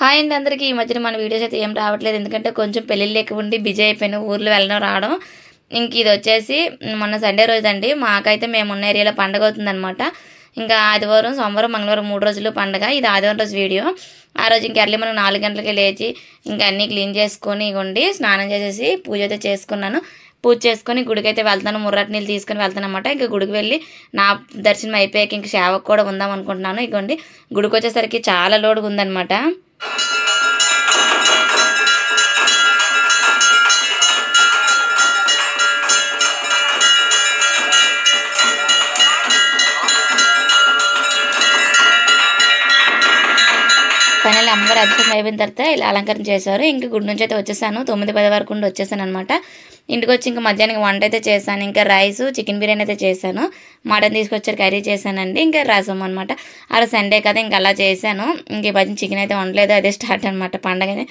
Hi అండి అందరికీ. ఈ మధ్యన మన వీడియోస్ అయితే ఏం రావట్లేదు. ఎందుకంటే కొంచెం పెళ్ళిళ్ళు ఎక్కువ ఉండి బిజీ అయిపోయాను. ఊర్లు వెళ్ళడం రావడం. ఇంక ఇది వచ్చేసి మొన్న సండే రోజండి. మాకైతే మేము ఉన్న ఏరియాలో పండగ అవుతుందనమాట. ఇంకా ఆదివారం, సోమవారం, మంగళవారం 3 రోజులు పండగ. ఇది ఆదివారం రోజు వీడియో. ఆ రోజు ఇంక ఎర్లీ మనం 4 గంటలకే లేచి ఇంకా అన్నీ క్లీన్ చేసుకొని ఇగోండి స్నానం చేసేసి పూజ అయితే చేసుకున్నాను. పూజ చేసుకొని గుడికైతే వెళ్తాను. ముర్రాటి నీళ్ళు తీసుకొని వెళ్తాను అనమాట. ఇంకా గుడికి వెళ్ళి నా దర్శనం అయిపోయాక ఇంక సేవకు కూడా ఉందాం అనుకుంటున్నాను. ఇగోండి గుడికి వచ్చేసరికి చాలా లోడుగా ఉందనమాట. ఫైనల్ అమ్మగారు అభిషేకం అయిపోయిన తర్వాత ఇలా అలంకరణ చేశారు. ఇంక గుడి నుంచి అయితే వచ్చేసాను. 9-10 వరకు ఉండి వచ్చేసాను అనమాట. ఇంటికి వచ్చి ఇంకా మధ్యాహ్నం వంట అయితే చేశాను. ఇంకా రైస్, చికెన్ బిర్యానీ అయితే చేశాను. మటన్ తీసుకొచ్చారు, కర్రీ చేశానండి. ఇంకా రసం అనమాట. ఆ రోజు సండే కదా ఇంకా అలా చేశాను. ఇంక ఈ మధ్యన చికెన్ అయితే వండలేదు. అదే స్టార్ట్ అనమాట పండగని.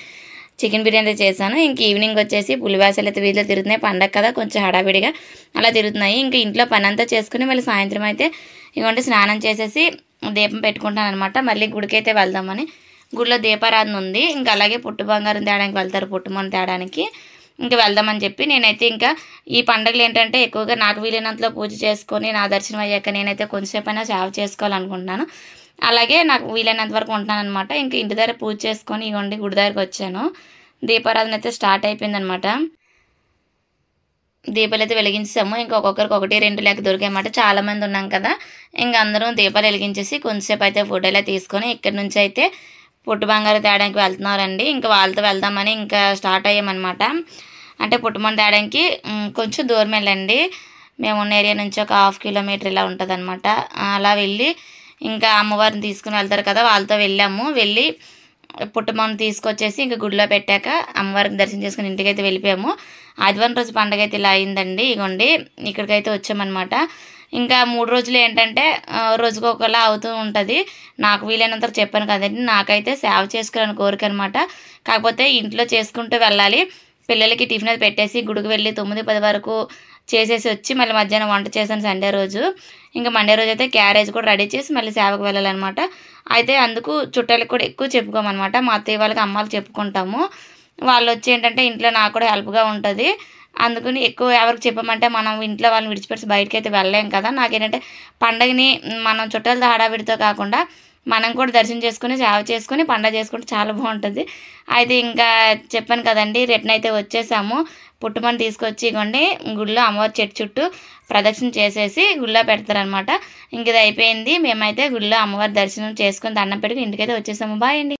చికెన్ బిర్యానీ అయితే చేశాను. ఇంక ఈవినింగ్ వచ్చేసి పులివాసలు అయితే వీధిలో తిరుగుతున్నాయి. పండగ కదా కొంచెం హడావిడిగా అలా తిరుగుతున్నాయి. ఇంకా ఇంట్లో పని అంతా చేసుకుని మళ్ళీ సాయంత్రం అయితే ఇవ్వండి స్నానం చేసేసి దీపం పెట్టుకుంటాను అనమాట. మళ్ళీ గుడికి అయితే వెళ్దామని. గుడిలో దీపారాధన ఉంది. ఇంకా అలాగే పుట్టు బంగారం తేడానికి వెళ్తారు, పుట్టుమని తేడానికి. ఇంకా వెళ్దామని చెప్పి నేనైతే ఇంకా ఈ పండుగలు ఏంటంటే ఎక్కువగా నాకు వీలైనంతలో పూజ చేసుకొని నా దర్శనం అయ్యాక నేనైతే కొంచెంసేపైనా సేవ చేసుకోవాలనుకుంటున్నాను. అలాగే నాకు వీలైనంత వరకు ఉంటాను అనమాట. ఇంకా ఇంటి దగ్గర పూజ చేసుకొని ఇగోండి గుడి దగ్గరకు వచ్చాను. దీపారాధన అయితే స్టార్ట్ అయిపోయిందనమాట. దీపాలు అయితే వెలిగించాము. ఇంకా ఒక్కొక్కరికి 1, 2 లేక దొరికాయన్నమాట. చాలామంది ఉన్నాం కదా. ఇంకా అందరం దీపాలు వెలిగించేసి కొంచెంసేపు అయితే ఫోటోలు తీసుకొని ఇక్కడి నుంచి అయితే పుట్టు బంగారు తేడానికి వెళ్తున్నారండి. ఇంకా వాళ్ళతో వెళ్దామని ఇంకా స్టార్ట్ అయ్యామన్నమాట. అంటే పుట్టుమని తేడానికి కొంచెం దూరం వెళ్ళండి. మేము ఉన్న ఏరియా నుంచి ఒక 1/2 కిలోమీటర్ ఇలా ఉంటుంది అనమాట. అలా వెళ్ళి ఇంకా అమ్మవారిని తీసుకుని వెళ్తారు కదా, వాళ్ళతో వెళ్ళాము. వెళ్ళి పుట్టమని తీసుకొచ్చేసి ఇంకా గుడిలో పెట్టాక అమ్మవారికి దర్శనం చేసుకుని ఇంటికైతే వెళ్ళిపోయాము. ఆదివారం రోజు పండుగ అయితే ఇలా అయిందండి. ఇగోండి ఇక్కడికైతే వచ్చామన్నమాట. ఇంకా 3 రోజులు ఏంటంటే రోజుకొకలా అవుతూ ఉంటుంది. నాకు వీలైనంత చెప్పాను కదండి, నాకైతే సేవ చేసుకోవాలని కోరిక అనమాట. కాకపోతే ఇంట్లో చేసుకుంటూ వెళ్ళాలి. పిల్లలకి టిఫిన్ అది పెట్టేసి గుడికి వెళ్ళి 9-10 వరకు చేసేసి వచ్చి మళ్ళీ మధ్యాహ్నం వంట చేశాను సండే రోజు. ఇంకా మండే రోజు అయితే క్యారేజ్ కూడా రెడీ చేసి మళ్ళీ సేవకు వెళ్ళాలన్నమాట. అయితే అందుకు చుట్టాలకు కూడా ఎక్కువ చెప్పుకోమన్నమాట. మా అత్తయ్య వాళ్ళకి, అమ్మాలకు చెప్పుకుంటాము. వాళ్ళు వచ్చి ఏంటంటే ఇంట్లో నాకు కూడా హెల్ప్గా ఉంటుంది. అందుకని ఎక్కువ ఎవరికి చెప్పమంటే మనం ఇంట్లో వాళ్ళని విడిచిపెట్టి బయటకి అయితే వెళ్ళలేం కదా. నాకేంటంటే పండగని మనం చుట్టాలతో హడావిడితో కాకుండా మనం కూడా దర్శనం చేసుకుని సేవ చేసుకుని పండగ చేసుకుంటే చాలా బాగుంటుంది. అయితే ఇంకా చెప్పాను కదండి, రిటర్న్ అయితే వచ్చేసాము. పుట్టుమని తీసుకొచ్చి ఇగోండి గుడిలో అమ్మవారి చెట్టు చుట్టూ ప్రదక్షిణ చేసేసి గుడిలో పెడతారనమాట. ఇంక ఇది అయిపోయింది. మేమైతే గుడిలో అమ్మవారి దర్శనం చేసుకుని దండం పెట్టుకుని ఇంటికైతే వచ్చేసాము. బాయ్ అండి.